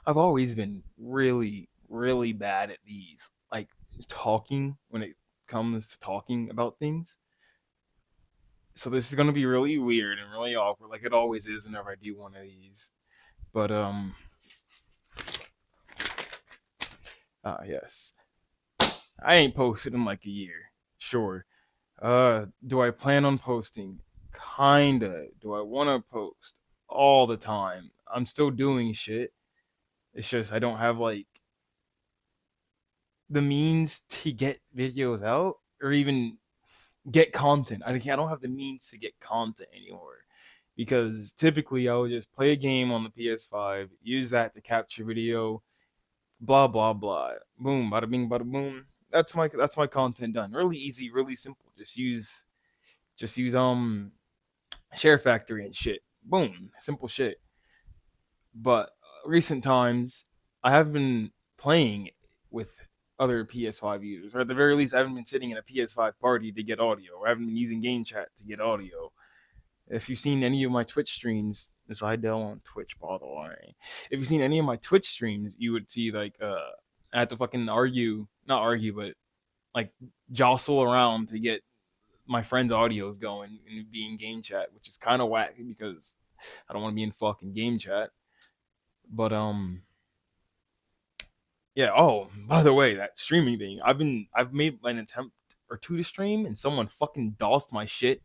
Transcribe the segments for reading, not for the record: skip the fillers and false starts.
I've always been really, really bad at these, like talking when it comes to talking about things. So this is gonna be really weird and really awkward, like it always is whenever I do one of these. But yes, I ain't posted in like a year. Sure. Do I plan on posting? Kinda. Do I want to post all the time? I'm still doing shit. It's just I don't have like the means to get videos out or even get content. I don't have the means to get content anymore because typically I would just play a game on the PS5, use that to capture video, blah blah blah, boom, bada bing, bada boom. That's my content done. Really easy, really simple. Just use Share Factory and shit. Boom, simple shit. But recent times, I have been playing with other PS5 users, or at the very least, I haven't been sitting in a PS5 party to get audio, or I haven't been using game chat to get audio. If you've seen any of my Twitch streams, this I do on Twitch, by the way. If you've seen any of my Twitch streams, you would see like I had to fucking argue, not argue, but like jostle around to get my friend's audios going and be in game chat, which is kind of whack because I don't want to be in fucking game chat. But yeah. Oh, by the way, that streaming thing. I've made an attempt or two to stream, and someone fucking dossed my shit.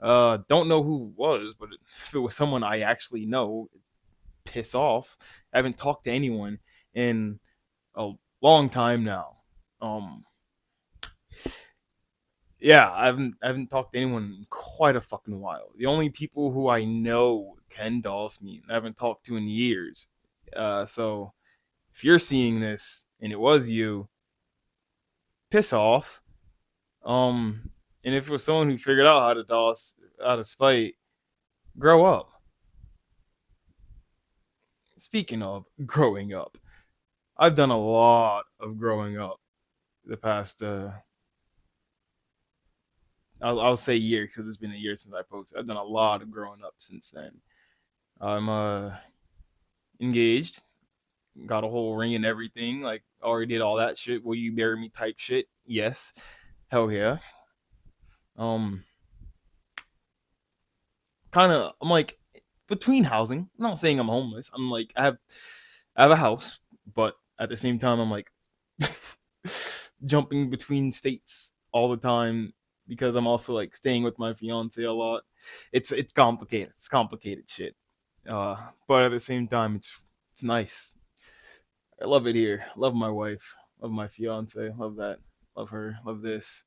Don't know who it was, but if it was someone I actually know, piss off. I haven't talked to anyone in a long time now. Um, yeah, I haven't talked to anyone in quite a fucking while. The only people who I know can doss me, and I haven't talked to in years. So if you're seeing this and it was you, piss off. And if it was someone who figured out how to DOS out of spite, grow up. Speaking of growing up, I've done a lot of growing up the past. I'll say year because it's been a year since I posted. I've done a lot of growing up since then. I'm engaged, got a whole ring and everything. Like already did all that shit. Will you marry me? Type shit. Yes, hell yeah. Um, kind of. I'm like between housing. I'm not saying I'm homeless. I'm like I have a house, but at the same time, I'm like jumping between states all the time because I'm also like staying with my fiance a lot. It's complicated. It's complicated shit. Uh, but at the same time, it's nice. I love it here. Love my wife. Love my fiance. Love that. Love her. Love this.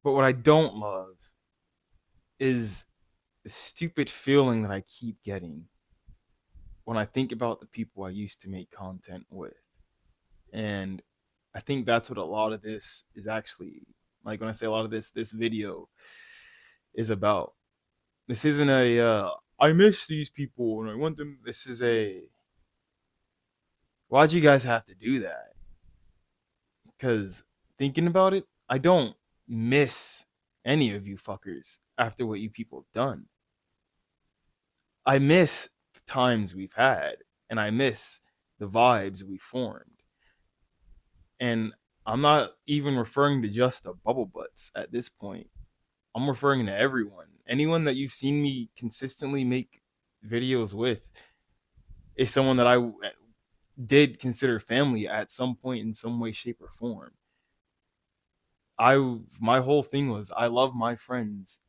But what I don't love is the stupid feeling that I keep getting when I think about the people I used to make content with. And I think that's what a lot of this is actually like when I say a lot of this video is about. This isn't a I miss these people and I want them. This is a why'd you guys have to do that? Because thinking about it, I don't miss any of you fuckers after what you people have done. I miss the times we've had and I miss the vibes we formed. And I'm not even referring to just the bubble butts at this point. I'm referring to everyone. Anyone that you've seen me consistently make videos with is someone that I did consider family at some point in some way, shape, or form. My whole thing was I love my friends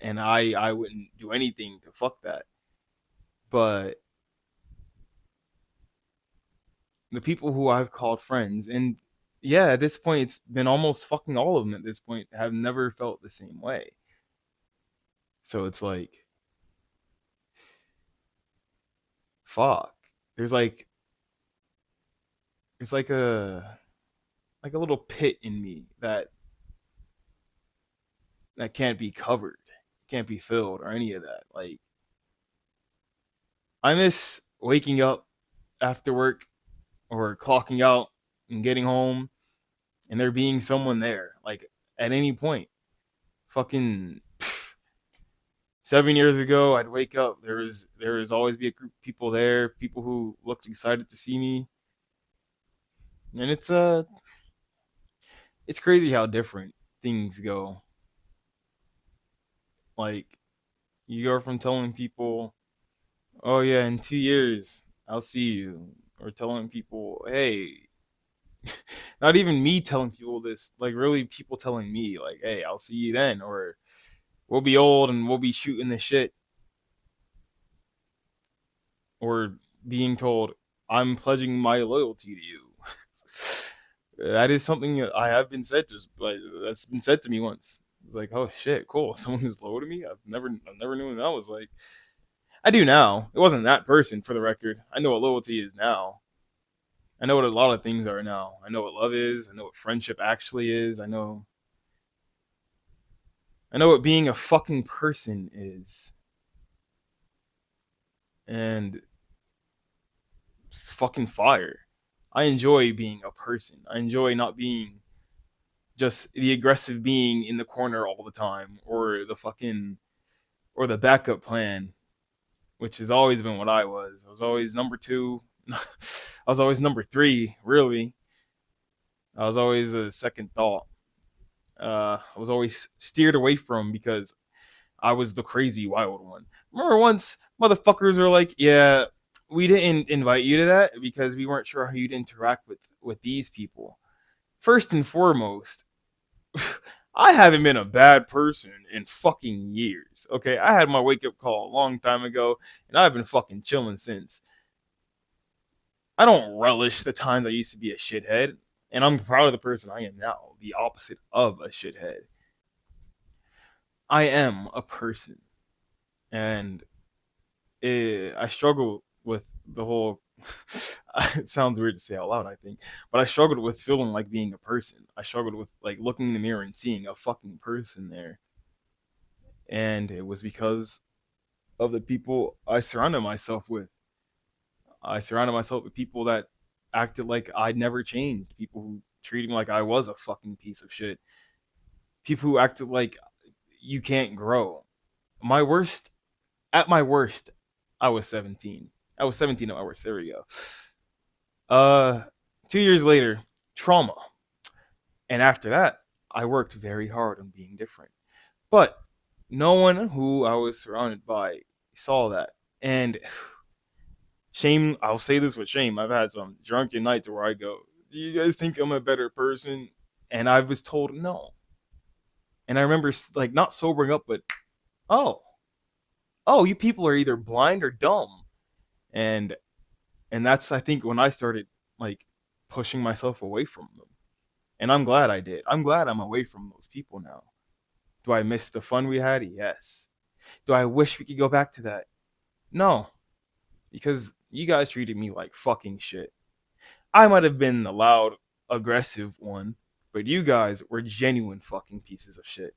and I wouldn't do anything to fuck that. But the people who I've called friends and yeah, at this point it's been almost fucking all of them at this point have never felt the same way. So it's like fuck. There's like it's like a little pit in me that can't be covered, can't be filled or any of that. Like I miss waking up after work or clocking out and getting home and there being someone there like at any point. Fucking 7 years ago, I'd wake up. There was always be a group of people there, people who looked excited to see me, and it's crazy how different things go. Like you go from telling people, "Oh yeah, in 2 years I'll see you," or telling people, "Hey," not even me telling people this, like really people telling me, like, "Hey, I'll see you then," or "We'll be old and we'll be shooting the shit," or being told, "I'm pledging my loyalty to you." That is something that I have been said to, like that's been said to me once. It's like, oh shit, cool. Someone who's loyal to me. I've never knew what that was like. I do now. It wasn't that person, for the record. I know what loyalty is now. I know what a lot of things are now. I know what love is. I know what friendship actually is. I know what being a fucking person is. And it's fucking fire. I enjoy being a person. I enjoy not being just the aggressive being in the corner all the time, or the backup plan, which has always been what I was. I was always number two. I was always number three, really. I was always a second thought. I was always steered away from because I was the crazy wild one. Remember once motherfuckers were like, "Yeah, we didn't invite you to that because we weren't sure how you'd interact with these people." First and foremost, I haven't been a bad person in fucking years. Okay, I had my wake up call a long time ago, and I've been fucking chilling since. I don't relish the times I used to be a shithead, and I'm proud of the person I am now, the opposite of a shithead. I am a person, and I struggle with the whole. It sounds weird to say out loud, I think, but I struggled with feeling like being a person. I struggled with like looking in the mirror and seeing a fucking person there, and it was because of the people I surrounded myself with. I surrounded myself with people that acted like I'd never changed, people who treated me like I was a fucking piece of shit, people who acted like you can't grow. My worst, at my worst, I was 17. I was 17 at my worst. There we go. Uh, 2 years later, trauma. And after that, I worked very hard on being different. But no one who I was surrounded by saw that. And shame, I'll say this with shame. I've had some drunken nights where I go, "Do you guys think I'm a better person?" And I was told no. And I remember like not sobering up, but oh, you people are either blind or dumb. And that's I think when I started like pushing myself away from them. And I'm glad I did. I'm glad I'm away from those people now. Do I miss the fun we had? Yes. Do I wish we could go back to that? No, because you guys treated me like fucking shit. I might have been the loud, aggressive one, but you guys were genuine fucking pieces of shit.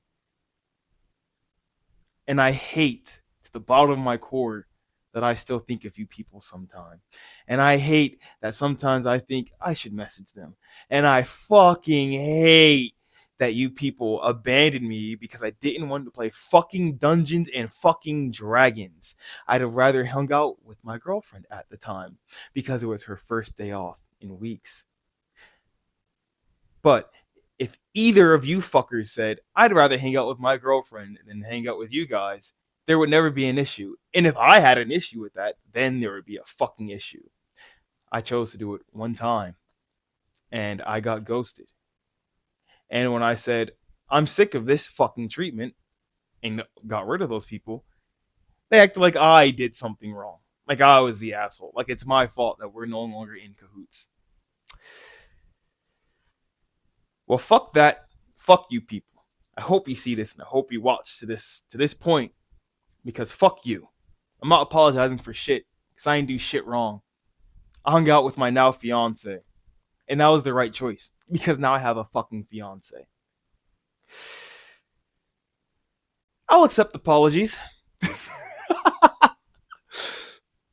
And I hate to the bottom of my core that I still think of you people sometimes. And I hate that sometimes I think I should message them. And I fucking hate that you people abandoned me because I didn't want to play fucking Dungeons and fucking Dragons. I'd have rather hung out with my girlfriend at the time because it was her first day off in weeks. But if either of you fuckers said, "I'd rather hang out with my girlfriend than hang out with you guys," there would never be an issue. And if I had an issue with that, then there would be a fucking issue. I chose to do it one time and I got ghosted. And when I said, "I'm sick of this fucking treatment," and got rid of those people, they acted like I did something wrong. Like I was the asshole. Like it's my fault that we're no longer in cahoots. Well, fuck that. Fuck you people. I hope you see this and I hope you watch to this point because fuck you. I'm not apologizing for shit because I didn't do shit wrong. I hung out with my now fiance, and that was the right choice because now I have a fucking fiance. I'll accept apologies.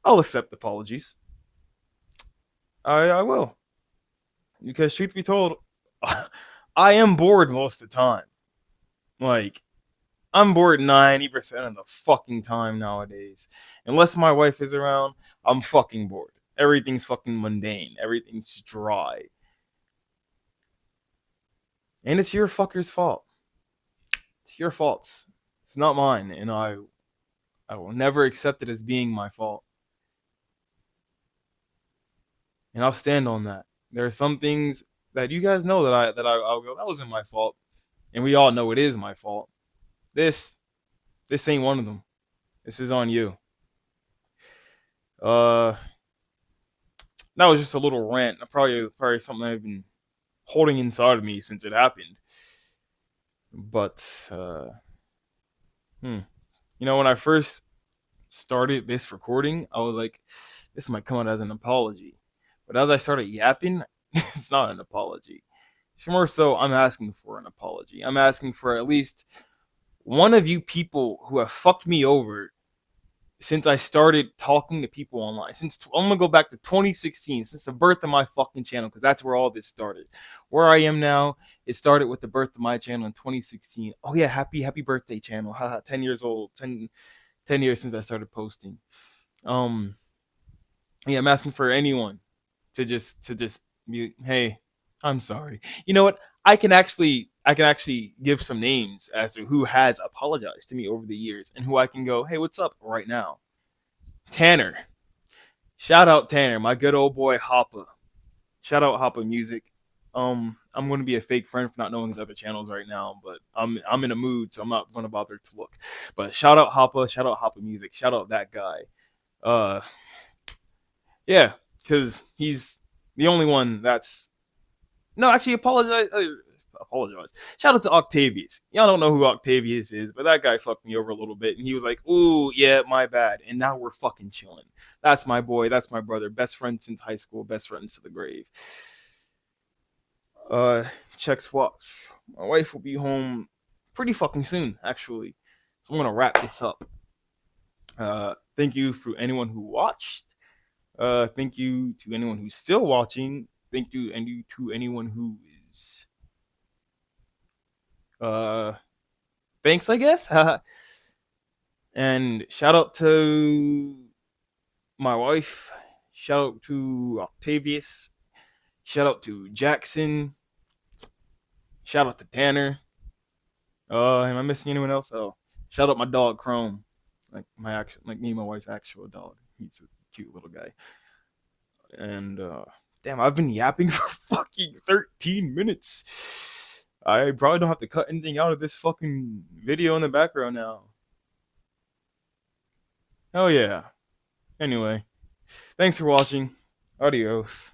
I'll accept apologies. I will because truth be told, I am bored most of the time. Like I'm bored 90% of the fucking time nowadays. Unless my wife is around, I'm fucking bored. Everything's fucking mundane. Everything's dry. And it's your fucker's fault. It's your fault. It's not mine, and I will never accept it as being my fault. And I'll stand on that. There are some things that you guys know I'll go, that wasn't my fault. And we all know it is my fault. This this ain't one of them. This is on you. Uh that was just a little rant. Probably something I've been holding inside of me since it happened. But hmm. When I first started this recording, I was like, this might come out as an apology. But as I started yapping, it's not an apology. It's more so I'm asking for an apology. I'm asking for at least one of you people who have fucked me over since I started talking to people online. I'm gonna go back to 2016, since the birth of my fucking channel, because that's where all this started. Where I am now, it started with the birth of my channel in 2016. Oh yeah, happy birthday, channel. Haha, 10 years old. 10 years since I started posting. Um, yeah, I'm asking for anyone to just be, hey, I'm sorry. You know what? I can actually give some names as to who has apologized to me over the years and who I can go, hey, what's up right now? Tanner. Shout out Tanner, my good old boy Hapa. Shout out Hapa Music. I'm gonna be a fake friend for not knowing his other channels right now, but I'm in a mood, so I'm not gonna bother to look. But shout out Hapa Music, shout out that guy. Uh yeah, because he's the only one that's no, actually apologize. Shout out to Octavius. Y'all don't know who Octavius is, but that guy fucked me over a little bit, and he was like, "Ooh, yeah, my bad." And now we're fucking chilling. That's my boy. That's my brother. Best friend since high school. Best friends to the grave. Uh, checks watch. My wife will be home pretty fucking soon, actually. So I'm gonna wrap this up. Thank you for anyone who watched. Thank you to anyone who's still watching. Thank you to anyone who is uh thanks, I guess. And shout out to my wife. Shout out to Octavius. Shout out to Jackson. Shout out to Tanner. Am I missing anyone else? Oh, shout out my dog Chrome. Like me and my wife's actual dog. He's a cute little guy. And damn, I've been yapping for fucking 13 minutes. I probably don't have to cut anything out of this fucking video in the background now. Oh yeah. Anyway, thanks for watching. Adios.